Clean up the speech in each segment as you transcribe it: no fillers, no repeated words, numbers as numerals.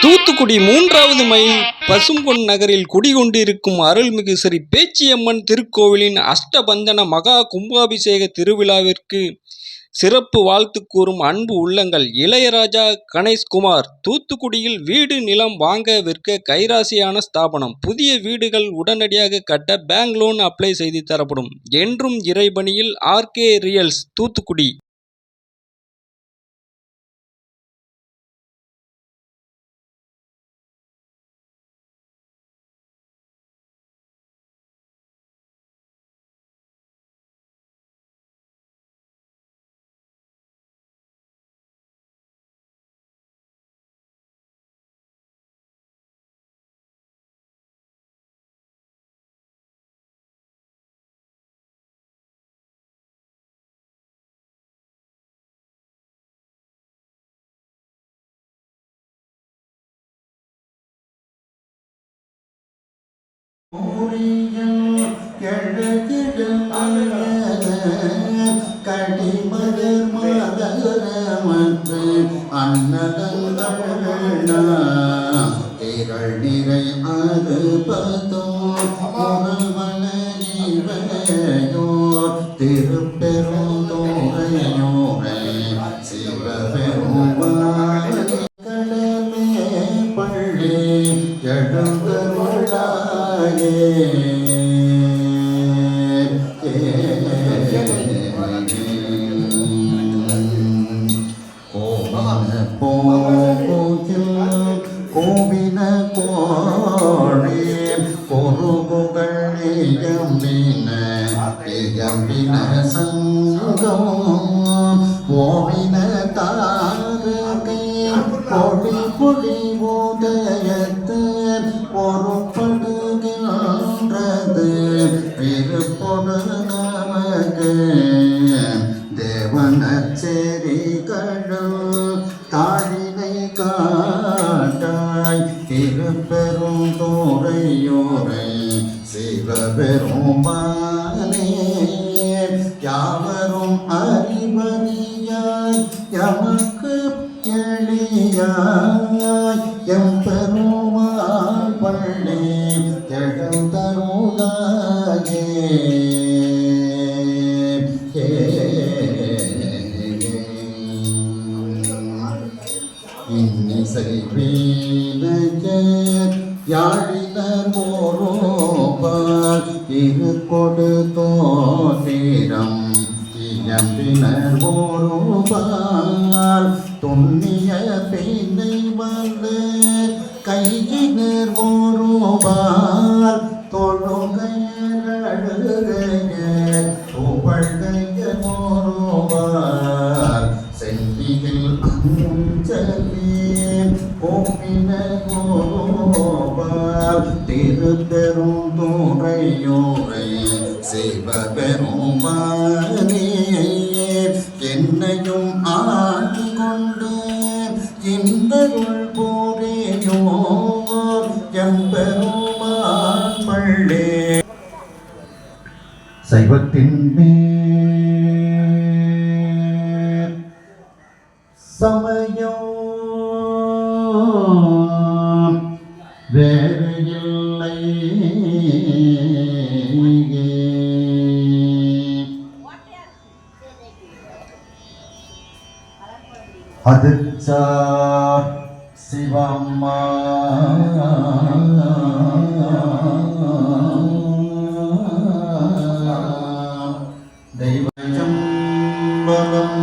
தூத்துக்குடி 3வது மைல் பசும்பொன் நகரில் குடிகொண்டிருக்கும் அருள்மிகு ஸ்ரீ பேச்சியம்மன் திருக்கோவிலின் அஷ்டபந்தன மகா கும்பாபிஷேக திருவிழாவிற்கு சிறப்பு வாழ்த்து கூறும் அன்பு உள்ளங்கள். இளையராஜா கணேஷ்குமார். தூத்துக்குடியில் வீடு நிலம் வாங்க விற்க கைராசியான ஸ்தாபனம். புதிய வீடுகள் உடனடியாக கட்ட பேங்க் லோன் அப்ளை செய்து தரப்படும். என்றும் இறைபணியில் ஆர்கே ரியல்ஸ், தூத்துக்குடி. கடிமலர் மதரமன்று அன்னதந்தமிழ் திரள் நிறை அறுபதோர் முரவனையோர் திருப்பெருந்தோரையோரை சிவபெருமான் கடலே பள்ளி எழுந்தருளாயே. கோவின கோழி பொறுகுகள் இயம்பின சங்கம் ஓவின தாரகை பொடி பொடி உதயத்து பொறுப்படுகின்றது விருப்பொடு நமக்கு தேவனச்சேரி கடல் தாழினை காட்டாய் திருப்பெரும் தோரையோரை சிவபெருமானே. யாவரும் அறிவறியாய் எமக்கு எளியாய் எம்பெருமான் பள்ளி எழுந்தருளாயே. இன்னிசை வீணையர் யாழினர் ஓரோபால் இரு கொடு தோதிரம் இயம்பினர் ஓரோபால் துண்ணிய பெண்ணை வந்து கையினர் ஓரோபால் தொழுகையர் அழுகையர் புகழ்கையர் ஓரோபால் செல்வியில் கோப்பினர் ஓரோபால் திருப்பெரும் தோரையோரை சிவபெருமானே. என்னையும் ஆண்டு கொண்டு இன்பருள் போரேயோ எம்பெருமான் பள்ளி. சைவத்தின் மேல் சமயம் வேறு இல்லை, அது சார் சிவம்மா தெய்வம் பலம்.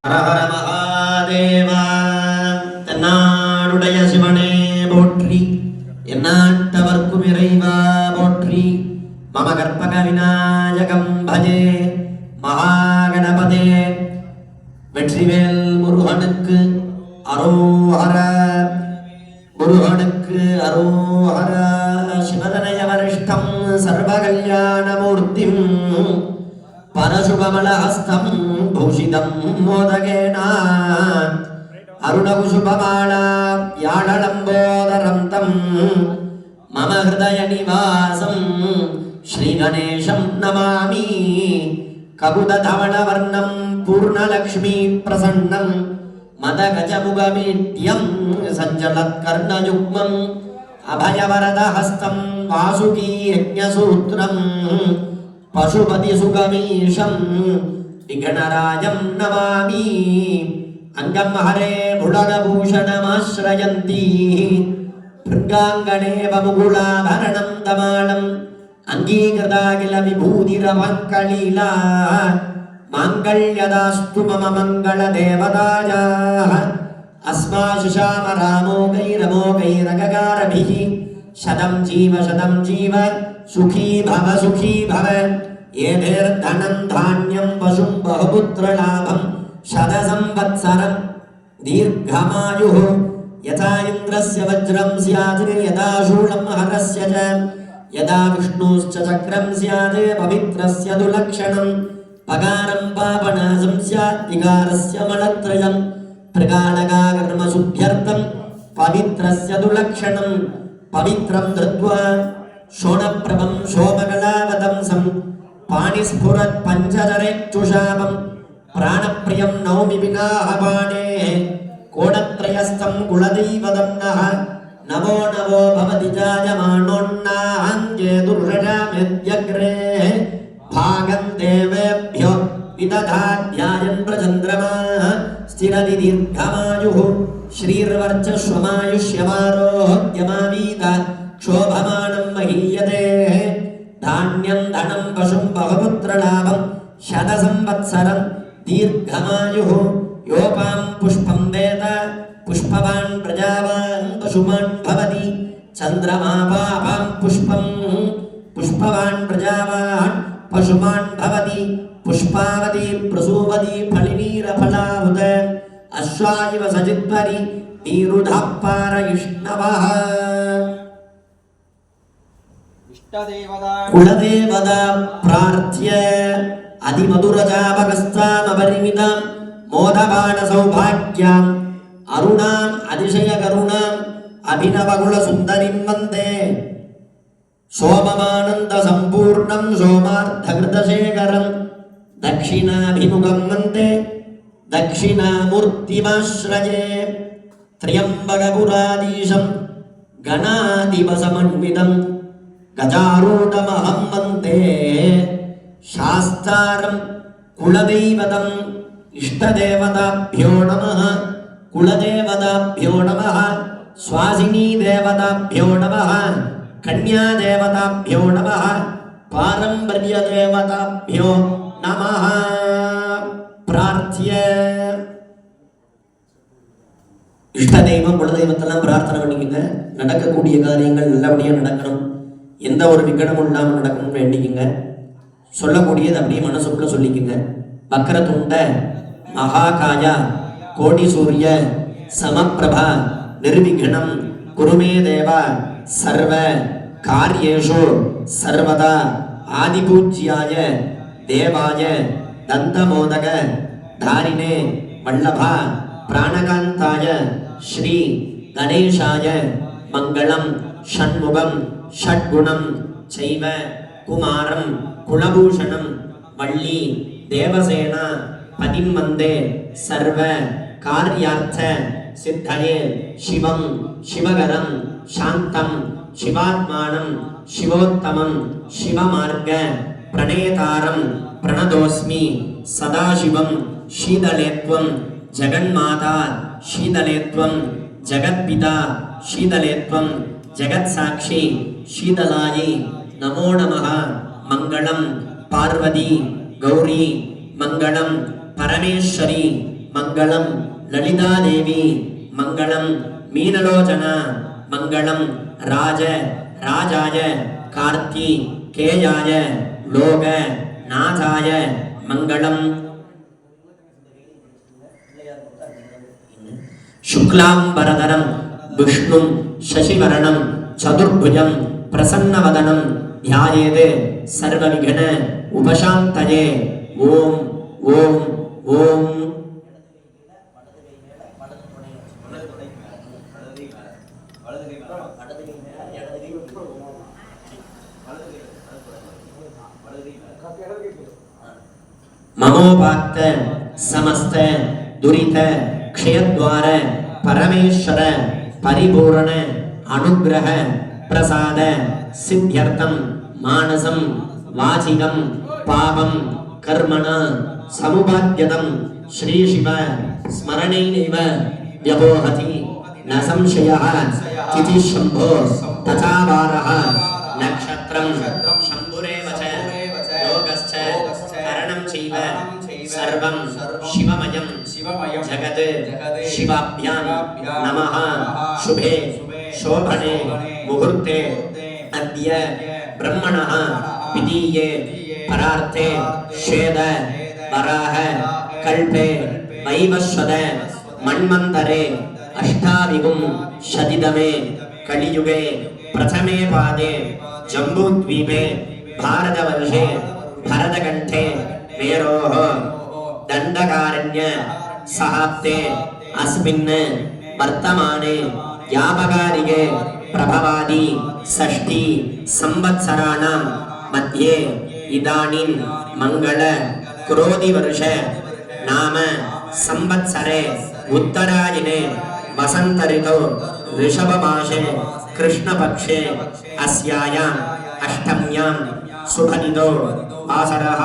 ஹர மகாதேவா. தென்னாடுடைய சிவனே போற்றி, எந்நாட்டவர்க்கும் இறைவா போற்றி. மம கற்பக விநாயகம் பஜே மகாகணபதே. வெற்றிவேல் முருகனுக்கு அரோஹர, முருகனுக்கு அரோஹர. சிவதனய வரிஷ்டம் சர்வகல்யாணமூர்த்திம் பரசுபமலஹஸ்தம் பூஷிதம் மோதகேன அருணகுசுபமாலா யாழலம்போதரம் தம் மம ஹிருதய நிவாசம் ஸ்ரீகணேசம் நமாமி. கபுததவளவர்ணம் பூர்ணலக்ஷ்மீ பிரசன்னம் மதகஜமுகமீட்யம் சஞ்சலத்கர்ணயுக்மம் அபயவரதஹஸ்தம் வாசுகீ யஜ்ஞசூத்ரம் பசுபதி சுகமீஷம் விகணராஜம் நமாமி. அங்கம் ஹரே புலகபூஷணமாஸ்ரயந்தி பிருங்காங்கணேவ முகுளாபரணம் தமாலம் அங்கீகிருதாகில விபூதிரமக்கலீலா மாங்கல்யதாஸ்து மம மங்கள தேவதாயாः. அஸ்மாசுஷாம ராமோகைரமோகைரககாரபிः சதம் ஜீவ சுகீ பவ. ஏதேர்தனம் தான்யம் பசும் பகுபுத்திரலாபம் சதசம்வத்சரம் தீர்க்கமாயுः. யதா இந்திரஸ்ய வஜ்ரம் ஸ்யாத் யதா சூலம் ஹரஸ்ய ச யதா விஷ்ணுஸ்ச சக்ரம் ஸ்யாத் பவித்ரஸ்ய துலக்ஷணம். பகாரம் பாபநாசம் ஸ்யாத் விகாரஸ்ய மலத்ரயம். பிரகாலகாகர்மசுப்யர்த்தம் பவித்ரஸ்ய துலக்ஷணம். பவித்ரம் திருத்வா ஷோணப்பிரபம் சோமகலாவதம்சம் பாணிஸ்புரத் பஞ்சதரேச்சுஷாபம். பிராணப்பிரியம் நௌமி விநாஹபாணே கோணத்ரயஸ்தம் குலதெய்வதம் நः. நமோ நமோ பவதி ஜாயமானோன்னாஹங்கே துர்ஷஜாமித்யக்ரே பாகம் தேவேभ्यो விததாத்யாயன் பிரச்சந்திரமா. ஸ்திரதி தீர்க்கமாயுः ஸ்ரீர்வர்ச்சஸ்வமாயுஷ்யமாரோஹ்யமாவீத க்ஷோபமானம் மஹீயதே. தான்யம் தனம் பசும் பகபுத்திரலாபம் சதசம்வத்சரம் தீர்க்கமாயுः. யோபாம் புஷ்பம் வேத புஷ்பவான் பிரஜாவான் பசுமான் பவதி. சந்திரமா பாபாம் புஷ்பம் புஷ்பவான் பிரஜாவான் பசுமான் பவதி. புஷ்பாவதி பிரசூவதி பளிநீரபலாவுத அஸ்வாயிவ சஜித்வரி நீருதாப்பார இஷ்ணவः. குலதேவதா பிரார்த்திய அதிமதுரஜாபகஸ்தாமபரிமிதாம் மோதபான சௌபாக்யாம் அருணாம் அதிசய கருணாம் அபிநவகுல சுந்தரிம் வந்தே. சோமமானந்த சம்பூர்ணம் சோமார்த்தகிருதசேகரம் தக்ஷிணாபிமுகம் வந்தே தக்ஷிணாமூர்த்திமாஸ்ரயே. த்ரியம்பகபுராதீசம் கணாதிபசமன்விதம் கஜாரூடமஹம் வந்தே. சாஸ்தாரம் குலதெய்வதம் இஷ்டதேவதாभ्यो நமः. குலதேவதாभ्यो நமः. ஸ்வாசினி தேவதாभ्यो நமः. கன்யா தேவதாभ्यो நமः. பாரம்பரிய தேவதாभ्यो நமः. பிரார்த்திய இஷ்ட தெய்வம் குலதெய்வத்தெல்லாம் பிரார்த்தனை பண்ணிக்கங்க. நடக்கக்கூடிய காரியங்கள் நல்லபடியாக நடக்கணும், எந்த ஒரு விக்கடமும் இல்லாமல் நடக்கணும்னு வேண்டிக்குங்க. சொல்லக்கூடியது அப்படியே மனசுக்குள்ள சொல்லிக்குங்க. வக்ரதுண்ட மகாகாயா கோடி சூரிய சமப்பிரபா நிர்விக்னம் குருமே தேவா சர்வ காரியேஷு சர்வதா ஆதிபூஜ்யாய தேவாய தந்தமோதக தாரிணே வல்லபா பிராணகாந்தாய ஸ்ரீ கணேசாய மங்களம் ஷண்முகம் ஷட்குணம் சைவ குமாரம் குலபூஷணம் வள்ளி தேவசேனா பதிம் வந்தே சர்வ கார்யார்த்த சித்தயே சிவம் சிவகரம் சாந்தம் சிவாத்மானம் சிவோத்தமம் சிவமார்க பிரணேதாரம் பிரணதோஸ்மி சதாசிவம் சீதலேத்வம் जगन्माता शीतलेत्वं जगत्पिता शीतलेत्वं जगत्साक्षी शीतलायै नमो नमः मंगलम पार्वती गौरी मंगलम परमेश्वरी मंगलम ललिता देवी मंगलम मीनलोचना मंगलम राज राजाय कार्ति केयाय लोक नाथाय मंगलम शुक्लांबरधरं विष्णुं शशिवर्णं चतुर्भुजं प्रसन्नवदनं ध्यायेत् सर्वविघ्न उपशान्तये ओम ओम ओम ममोपात्त समस्त दुरित क्षयद्वार परमेश्वर परिपूर्ण अनुग्रह प्रसाद सिद्ध्यर्थम मानसं वाचिकं पापं कर्मणा समुपाद्यतं श्री शिव स्मरणेनैव व्यवोहति न संशयः तिथि शम्भो तथा वारः नक्षत्रं शम्भुरेव च योगश्च करणं चैव सर्वं शिवमयं जगत् शिवाभ्यां नमः शुभे शोभने मुहूर्ते अद्य ब्रह्मणः विदीये परार्थे श्वेत वराह कल्पे वैवस्वत मन्वन्तरे अष्टाविगुं शतितमे कलियुगे प्रथमे पादे जम्बूद्वीपे भारतवर्षे भरतकण्ठे मेरोः दण्डकारण्य सहाब्दे अस्मिन् वर्तमाने यापकारिके प्रभवादि षष्ठी संवत्सराणां मध्ये इदानीं मंगल क्रोधि वर्ष नाम संवत्सरे उत्तरायणे वसंत ऋतौ ऋषभ मासे कृष्णपक्षे अस्यायाम् अष्टम्यां शुभदिनौ वासरः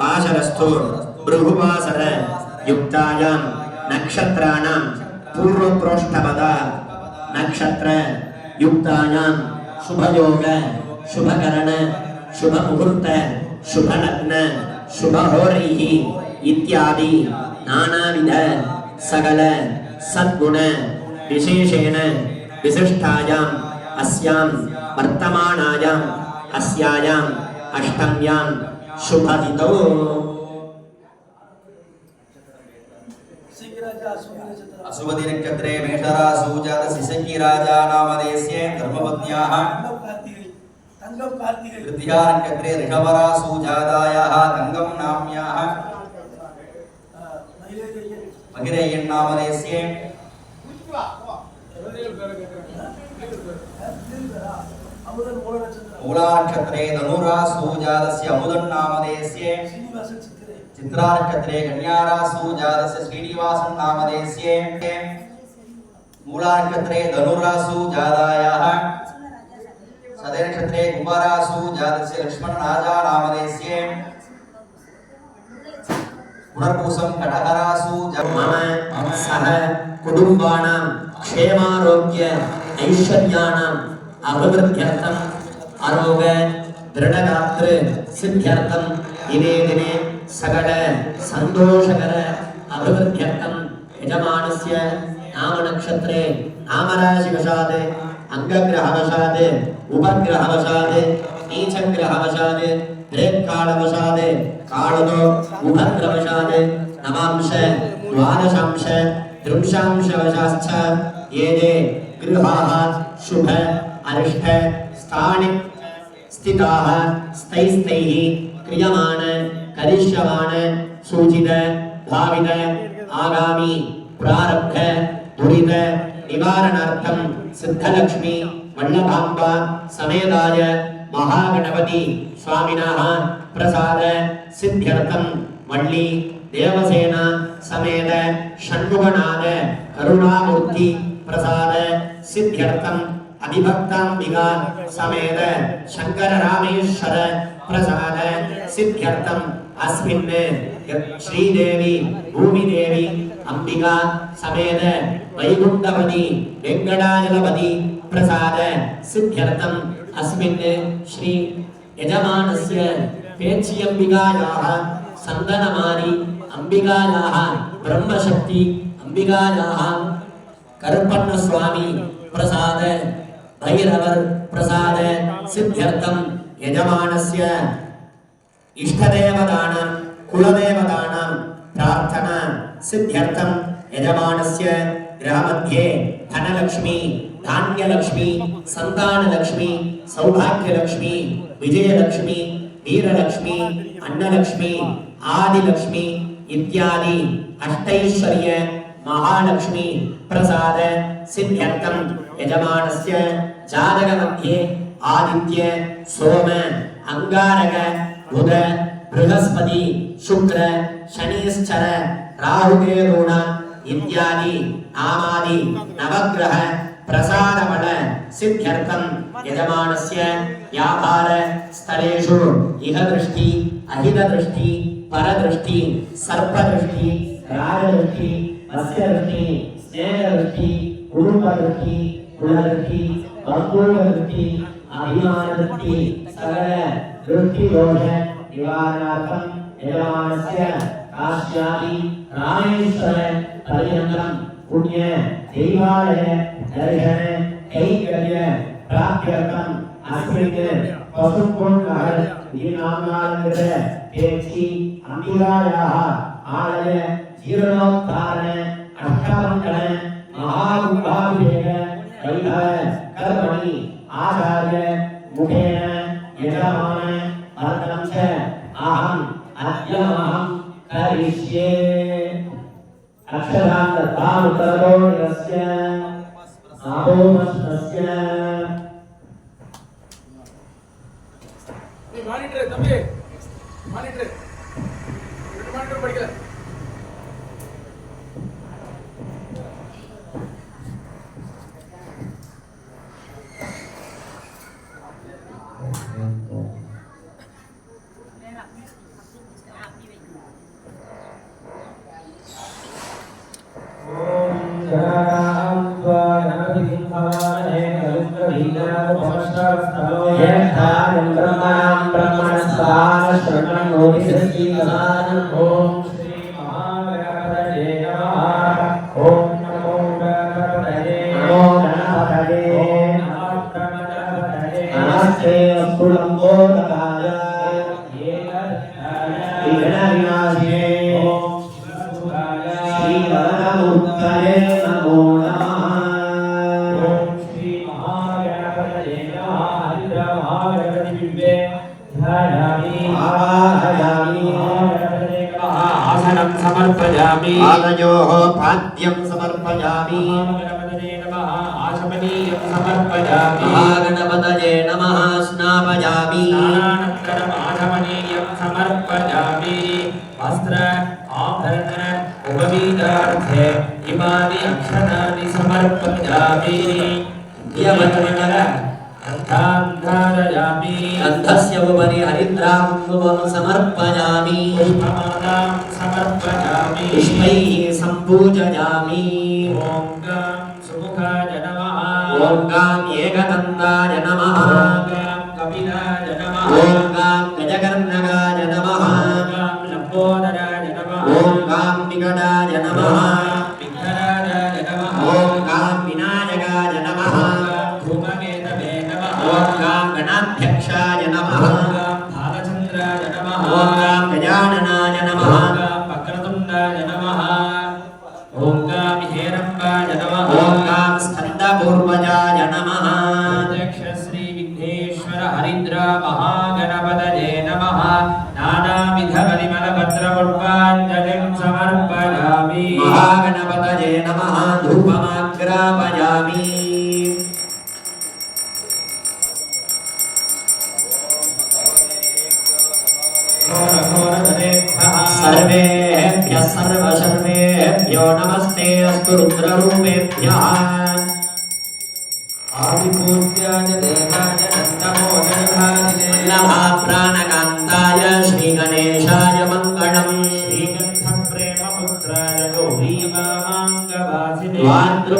वासरस्तु भृगुवासर युक्तायां नक्षत्राणां पूर्वप्रोष्ठपद नक्षत्र युक्तायां शुभयोग शुभकरण शुभमुहूर्त शुभलग्न शुभहोरैः इत्यादि नानाविध सकल सद्गुण विशेषेण विशिष्टायाम् अस्यां वर्तमानायाम् अस्यायाम् अष्टम्यां शुभतिथौ अशुभति नक्षत्रे मेषरासु जात शिशकी राजा नामधेयस्य धर्मपत्न्याः तृतीया नक्षत्रे ऋषभरासु जातायाः तङ्गं नाम्याः मगिरेयन् नामधेयस्य मूला नक्षत्रे धनुरासु जातस्य अमुदन् नामधेयस्य चित्रा नक्षत्रे कन्यारासु जातस्य श्रीनिवासन् नामधेयस्य मूला नक्षत्रे धनुरासु जातायाः सदे नक्षत्रे कुम्भरासु जातस्य लक्ष्मण राजा नामधेयस्य पुनर्पूसं कटहरासु मम सह कुटुम्बानां क्षेमारोग्य ऐश्वर्याणाम् अभिवृद्ध्यर्थम् आरोग्य दृढगात्र सिद्ध्यर्थम् दिने दिने सकल सन्तोषकर अभिवृद्ध्यर्थम् यजमानस्य नामनक्षत्रे नामराशिवशात् अंगग्रहवशात् उपग्रहवशात् नीचग्रहवशात् प्रेत्कालवशात् कालतो उपग्रहवशात् नवांश द्वादशांश त्रिंशांशवशाश्च ये गृहाः शुभ अरिष्ट स्थाने स्थिताः स्थैस्तैः क्रियमाण करिष्यमाण सूचित भावित आगामी प्रारब्ध दुरित निवारणार्थं सिद्धलक्ष्मी वल्लभाम्बा समेताय महागणपति स्वामिनः प्रसाद सिद्ध्यर्थं वल्ली देवसेना समेत षण्मुखनाथ करुणामूर्ति प्रसाद सिद्ध्यर्थं अधिभक्तांबिका समेत शंकर रामेश्वर प्रसाद सिद्ध्यर्थम अस्मिन् श्रीदेवी भूमिदेवी अंबिका समेत वैकुंठपति वेंकटाचलपति प्रसाद सिद्ध्यर्थम अस्मिन् श्री यजमानस्य पेच्यंबिकायाः संदनमारी अंबिकायाः ब्रह्मशक्ति अंबिकायाः करपन्न स्वामी प्रसाद भैरवर प्रसाद सिद्ध्यर्थम यजमानस्य इष्टदेवतानां कुलदेवतानां प्रार्थना सिद्ध्यर्थम यजमानस्य गृहमध्ये धनलक्ष्मी धान्यलक्ष्मी संतानलक्ष्मी सौभाग्यलक्ष्मी विजयलक्ष्मी वीरलक्ष्मी अन्नलक्ष्मी आदिलक्ष्मी इत्यादि अष्टैश्वर्य महालक्ष्मी प्रसाद सिद्ध्यर्थम यजमानस्य जातकमध्ये आदित्य सोम अंगारक बुध बृहस्पति शुक्र शनिश्चर राहुकेतून इत्यादि नामादि नवग्रह प्रसादफल सिद्ध्यर्थम यजमानस्य व्यापार स्थलेषु इह दृष्टि अहित दृष्टि परदृष्टि सर्पदृष्टि राजदृष्टि मत्स्यदृष्टि स्नेहदृष्टि कुटुम्बदृष्टि कुलदृष्टि बन्धुदृष्टि अभिमानदृष्टि सकल दृष्टिदोष निवारणार्थं यजमानस्य काश्यादि रामेश्वर पर्यन्तं पुण्य देवालय दर्शन कैंकर्य प्राप्त्यर्थम् अस्मिन् पशुपुण्यनगर दीनानालय पेक्षी अंबिकायाः आलय जीर्णोद्धारण अष्टमङ्गल महाकुम्भाभिषेक वैभव कर्मणि आचार्य मुखेन यजमान अर्घं च अहम् अद्यमहं करिष्ये अक्षरान्ततामुतरोणस्य आपोमस्मस्य மானிட்டர் தம்பி மானிட்டர் மானிட்டர் படிக்கல आसनं समर्पयामि पादयोः पाद्यं समर्पयामि आचमनीयं समर्पयामि महागणपतये नमः स्नापयामि स्नानानन्तरम् आचमनीयं समर्पयामि वस्त्र आभरण उपवीतार्थे इमानि अक्षतानि समर्पयामि यवनमकर अन्धान्धारयामि अन्धस्य उपरि हरिद्राकुङ्कुमं समर्पयामि पुष्पमालां समर्पयामि पुष्पैः सम्पूजयामि ॐ गां सुमुखाय नमः ॐ गां एकदन्ताय नमः ॐ गां कपिलाय नमः ॐ गां गजकर्णकाय नमः ॐ गां लम्बोदराय नमः ॐ गां विकटाय नमः विघ्नराजाय नमः ॐ गां विनायकाय नमः धूमकेतवे नमः ॐ गां गणाध्यक्षाय नमः ॐ गां भालचन्द्राय नमः ॐ गां गजाननाय नमः ॐ गां वक्रतुण्डाय नमः ॐ गां हेरम्बाय नमः ॐ गां स्कन्दपूर्वजाय नमः अध्यक्ष श्री विघ्नेश्वर हरिद्र महागणपतये नमः नानाविध परिमलपत्रपुष्पाञ्जलिं समर्पयामि महागणपतये नमः धूपमाग्रापयामि सर्वेभ्यः सर्वशर्वेभ्यो नमस्ते अस्तु रुद्ररूपेभ्यः आदिपूज्याय देवाय नमो वल्लभा प्राणकान्ताय श्रीगणेशाय मङ्गलम्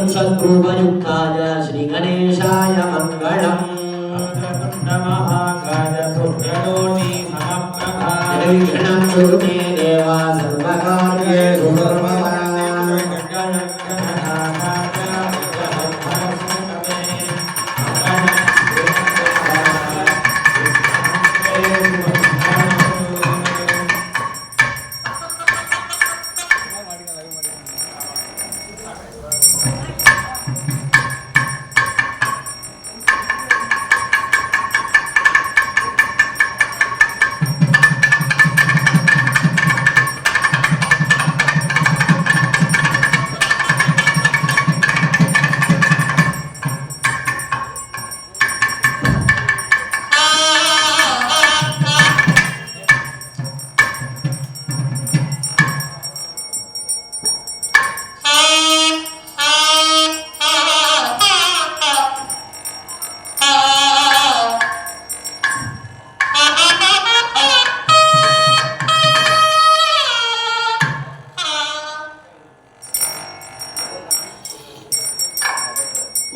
वातृंशद्रूपयुक्ताय श्रीगणेशाय मङ्गलम् निर्विघ्नं कुरु मे देवा सर्वकार्येषु सर्वदा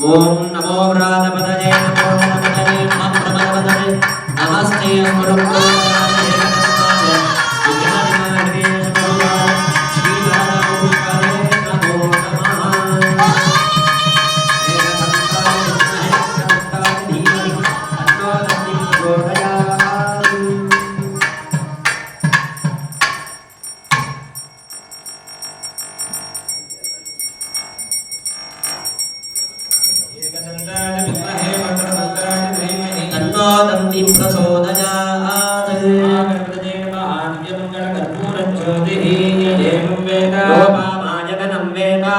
ओम नमो व्रातपतये नमो गणपतये नमः प्रमदपतये नमस्ते अस्तुभ्रमणाय तन्नोदन्तिं प्रचोदयात् लोपामायतनं वेदा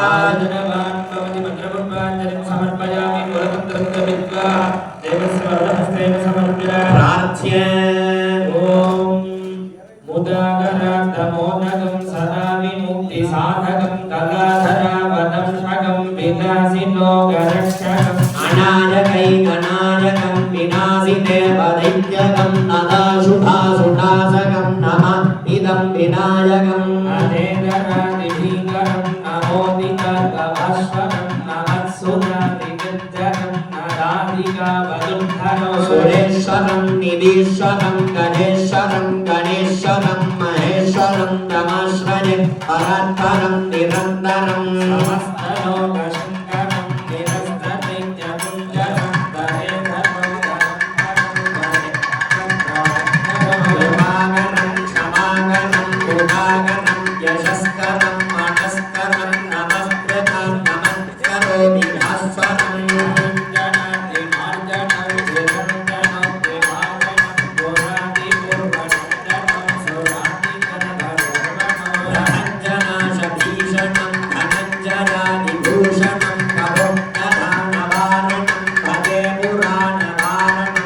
प्रार्थ्ये मुदागराब्धमोदकं सदा विमुक्तिसाधकं कलाधरावदंशकं विनाशिनो गरक्षकम् अनायकैकनायकं विनाशिदेवदैत्यकं नदाशुभासुनाशकं नमः इदं विनायकम् अधेदरादिभीकरं नमोदितर्कभास्वरं नमत्सुरादिविद्यकं नदादिकावदुद्धरो सुरेश्वरं निधीश्वरं गणेश्वरं गणेश्वरं महेश्वरं नमाश्रये परात्परं निरन्तरं समस्तलोकशङ्करं निरस्तदैत्यपुञ्जरं कृपाकरं क्षमाकरं कृपाकरं यशस्करं मनस्करं नमस्कृतं नमस्करोमि भास्वरं रञ्जनाशभीषणं धनञ्जनादिभूषणं करोत्तरानवारणं भजे पुराणवारणं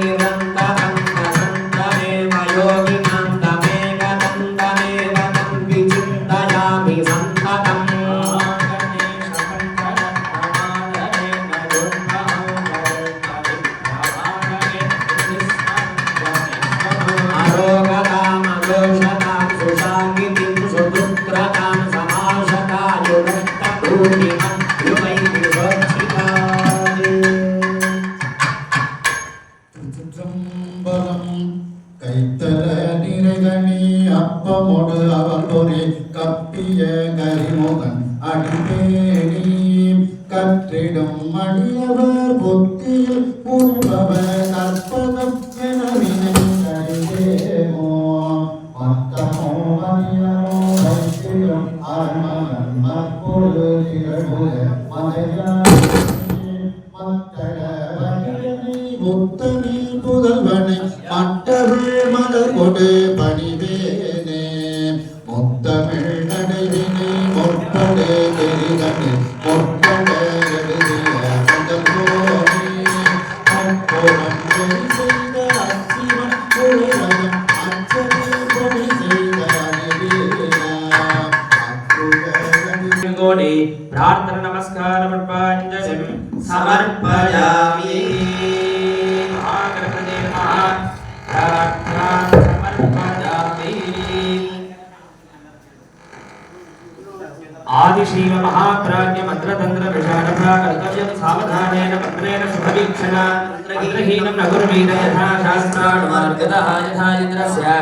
निरन्तरे वसन्तरे वयोगिनां तमेकदन्तमेव तं विचिन्तयामि सन्ततम् अरोगतामघोषतां सुशाकितिं सुपुत्रतां समाशतायुरष्टभूमिमं युवैः सोच्छितात् திருச்சிற்றம்பலம். கைத்தல நிறைகனி அப்பமொடு அவளொரே கப்பிய கரிமுகன் அடிப்பேணி கற்றிடும் அடியவர் புத்தியில் பூர்வவர் கற்பகம் எனவினை அறிவேமோ மத்தமோ மணியமோ வைத்தியம் ஆன்மகன் மற்பொழு திகழ்வுக மலையாளி மக்கள வணிகனை முத்தனி புதல்வனை மட்டருள் மலர் கொடு பணிவேனே முத்தமிழ் நடைவினை முற்படு பெரிதனி முற்பட எழுதிய முதல்வோனே முற்போவன் समर्पयामि महागणपते नमः प्रार्थनां समर्पयामि आदिशील महाप्राज्ञ मंत्रतंत्र विशारदा कर्तव्यं सावधानेन मंत्रेण शुभवीक्षण मंत्रहीनं न कुर्वीत यथा शास्त्रानुमार्गतः यथा इन्द्रस्य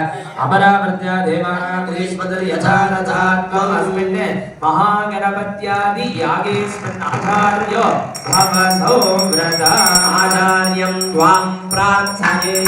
अपरावर्त्या देवानां देशपतिर्यथा रथात्ममस्मिन् महागणपत्यादि यागेऽस्मिन्नाचार्यो भवतो व्रता आचार्यं त्वां प्रार्थये